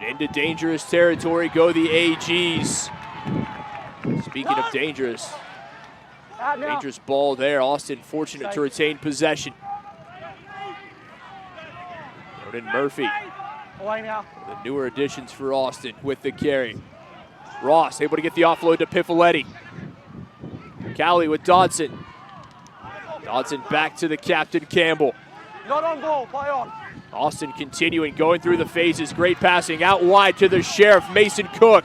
Into dangerous territory go the AGs. Speaking of dangerous ball there. Austin fortunate to retain possession. Jordan Murphy, the newer additions for Austin with the carry. Ross able to get the offload to Pifoletti. Cowley with Dodson. Dodson back to the captain, Campbell. Not on ball, play on. Austin continuing, going through the phases. Great passing out wide to the Sheriff, Mason Cook.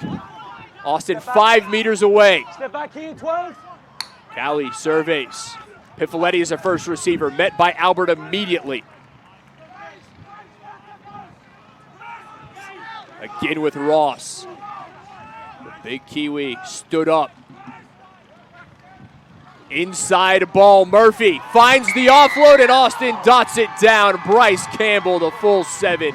Austin 5 meters away. Step back here, 12. Cowley surveys. Pifoletti is a first receiver, met by Albert immediately. Again with Ross. The big Kiwi stood up. Inside ball, Murphy finds the offload and Austin dots it down. Bryce Campbell, the full 7,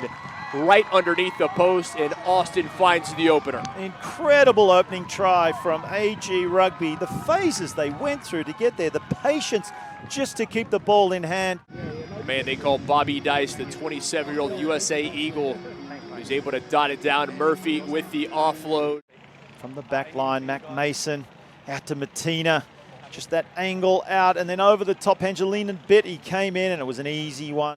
right underneath the post, and Austin finds the opener. Incredible opening try from AG Rugby. The phases they went through to get there, the patience just to keep the ball in hand. The man they call Bobby Dice, the 27-year-old USA Eagle, who's able to dot it down. Murphy with the offload. From the back line, Mac Mason out to Matina. Just that angle out and then over the top. Angelina bit, he came in and it was an easy one.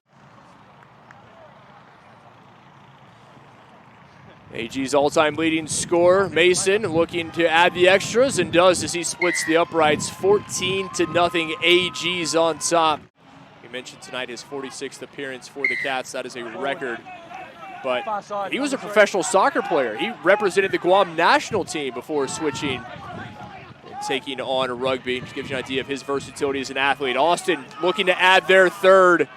AG's all-time leading scorer, Mason, looking to add the extras and does as he splits the uprights. 14-0, AG's on top. We mentioned tonight his 46th appearance for the Cats. That is a record. But he was a professional soccer player. He represented the Guam national team before switching and taking on rugby. Just gives you an idea of his versatility as an athlete. Austin looking to add their third.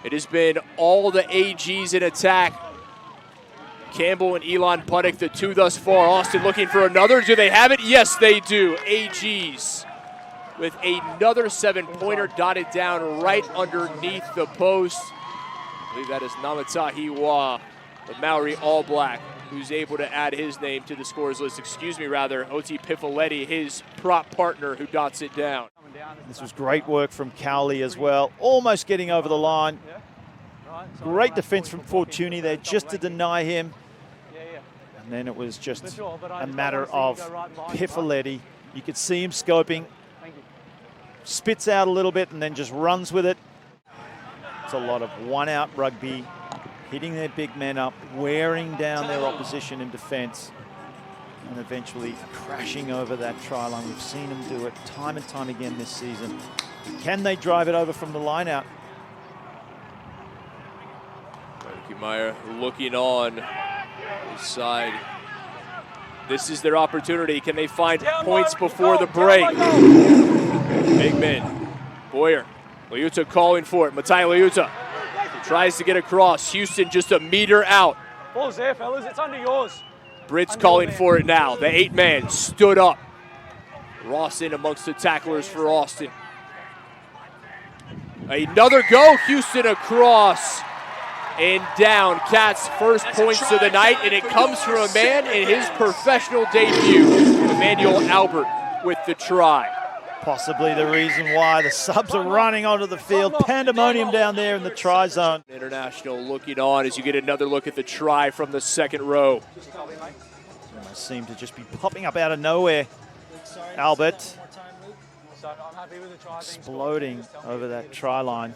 It has been all the AGs in attack. Campbell and Elan Puttick, the two thus far. Austin looking for another. Do they have it? Yes, they do. AGs with another 7-pointer dotted down right underneath the post. I believe that is Namatahiwa, the Maori All Black, who's able to add his name to the scores list. Oti Pifoletti, his prop partner, who dots it down. This was great work from Cowley as well. Almost getting over the line. Great defense from Fortuny there just to deny him. And then it was just a matter of Pifoletti. You could see him scoping. Spits out a little bit and then just runs with it. It's a lot of one-out rugby, hitting their big men up, wearing down their opposition in defence, and eventually crashing over that try line. We've seen them do it time and time again this season. Can they drive it over from the line out? Heyneke Meyer looking on his side. This is their opportunity. Can they find points before the break? Big men. Boyer. Liuta calling for it. Matai Liuta tries to get across. Houston just a meter out. Ball's there, fellas. It's under yours. Brits calling for it now. The 8-man stood up. Ross in amongst the tacklers for Austin. Another go. Houston across and down. Cats' first points of the night, and it comes from a man in his professional debut, Emmanuel Albert, with the try. Possibly the reason why the subs are running onto the field. Pandemonium down there in the try zone. International looking on as you get another look at the try from the second row. Almost seem to just be popping up out of nowhere. Albert exploding over that try line.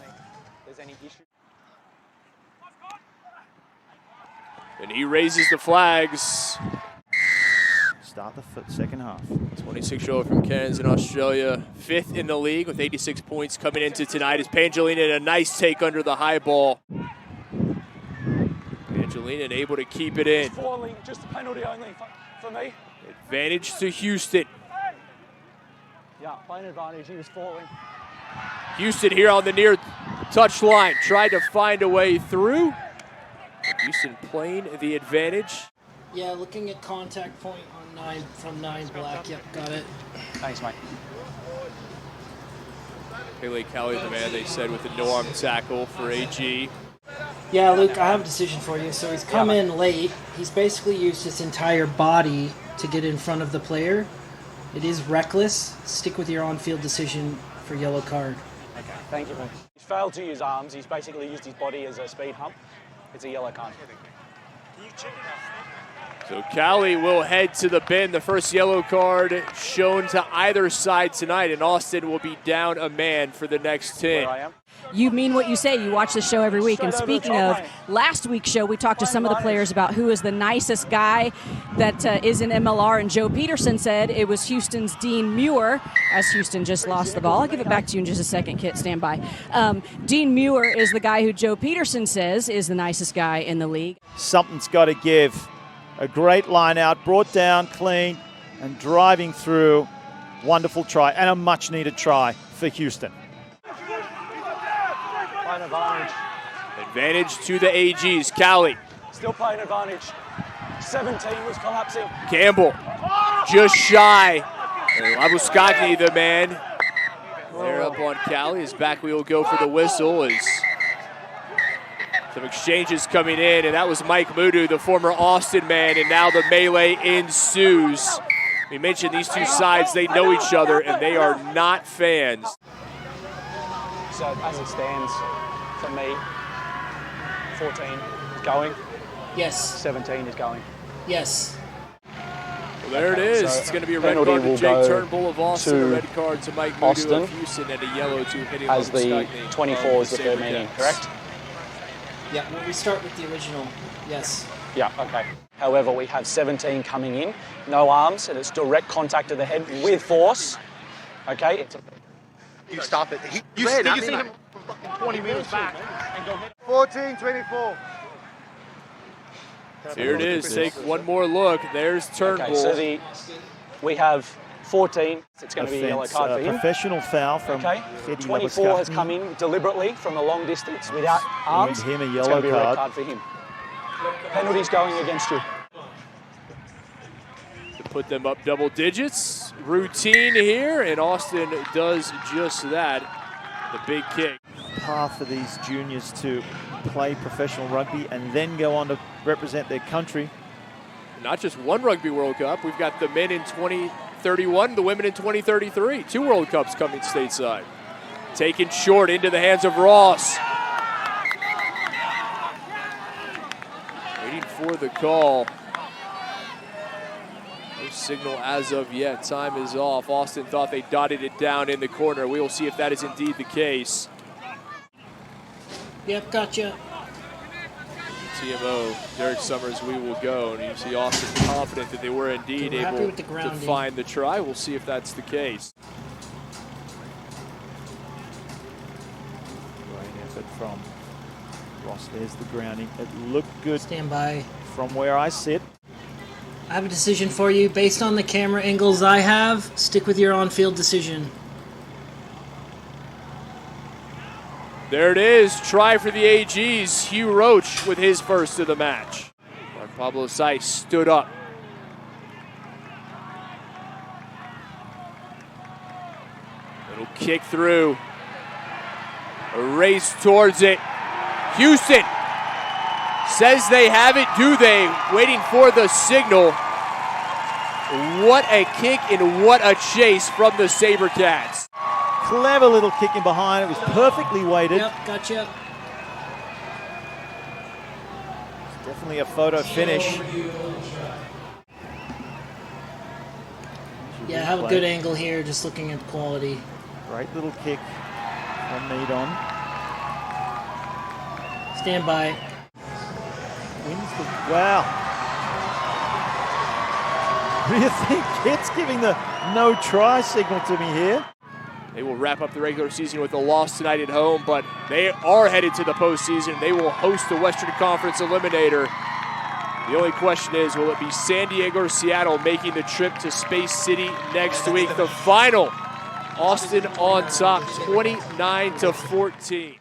And he raises the flags. Start the second half. 26-year-old from Cairns in Australia, 5th in the league with 86 points coming into tonight. As Pangelina a nice take under the high ball. Pangelina able to keep it in. Falling, just a penalty only for me. Advantage to Houston. Yeah, plain advantage. He was falling. Houston here on the near touchline, tried to find a way through. Houston playing the advantage. Yeah, looking at contact point on 9 from 9 black. Yep, got it. Thanks, mate. Pele Cowley, the man they said with the no-arm tackle for AG. Yeah, Luke, I have a decision for you. So he's come in late. He's basically used his entire body to get in front of the player. It is reckless. Stick with your on-field decision for yellow card. Okay, thank you, mate. He's failed to use arms. He's basically used his body as a speed hump. It's a yellow card. Can you check it out? So Cali will head to the bin. The first yellow card shown to either side tonight, and Austin will be down a man for the next 10. You mean what you say. You watch the show every week. And speaking of last week's show, we talked to some of the players about who is the nicest guy that is in MLR. And Joe Peterson said it was Houston's Dean Muir, as Houston just lost the ball. I'll give it back to you in just a second, Kit. Stand by. Dean Muir is the guy who Joe Peterson says is the nicest guy in the league. Something's got to give. A great line out, brought down clean, and driving through. Wonderful try, and a much-needed try for Houston. Playing advantage. Advantage to the AGs. Cali. Still playing advantage. 17 was collapsing. Campbell just shy. Labuskagni, the man. They're up on Cali. His back wheel will go for the whistle as some exchanges coming in, and that was Mike Mudu, the former Austin man, and now the melee ensues. We mentioned these two sides, they know each other, and they are not fans. So as it stands, for me, 14 is going. Yes. 17 is going. Yes. Well, there it is. So it's going to be a red card to Jake Turnbull of Austin, a red card to Mike Mudu of Houston, and a yellow to Heyneke as the 24 is the third meaning, correct? Yeah, well, we start with the original. Yes. Yeah, okay. However, we have 17 coming in, no arms, and it's direct contact to the head with force. Okay? You stop it. You see him 20 meters back and go 14-24. Here it is. Take one more look. There's Turnbull. Okay, so we have 14. It's going to be a yellow card for him. Professional foul from 24 has come in deliberately from a long distance without arms. Him a it's yellow going to be a red card. card for him. Penalties going against you. To put them up double digits. Routine here, and Austin does just that. The big kick. Path for these juniors to play professional rugby and then go on to represent their country. Not just one Rugby World Cup. We've got the men in 2031, the women in 2033. 2 World Cups coming stateside. Taken short into the hands of Ross. Waiting for the call. No signal as of yet. Time is off. Austin thought they dotted it down in the corner. We will see if that is indeed the case. Yep, gotcha. TMO, Derek Summers, we will go. And you see Austin confident that they were indeed able to find the try. We'll see if that's the case. Great effort from Ross. There's the grounding. It looked good. Stand by. From where I sit. I have a decision for you. Based on the camera angles I have, stick with your on-field decision. There it is. Try for the AGs. Hugh Roach with his first of the match. Mark Pablo Saiz stood up. Little kick through. A race towards it. Houston says they have it. Do they? Waiting for the signal. What a kick and what a chase from the SaberCats. Clever little kick in behind. It was perfectly weighted. Yep, gotcha. It's definitely a photo finish. Yeah, I have a good angle here, just looking at quality. Great little kick from Meadon. Stand by. Wins the, wow. What do you think? Kit's giving the no try signal to me here. They will wrap up the regular season with a loss tonight at home, but they are headed to the postseason. They will host the Western Conference Eliminator. The only question is, will it be San Diego or Seattle making the trip to Space City next week? The final, Austin on top, 29-14.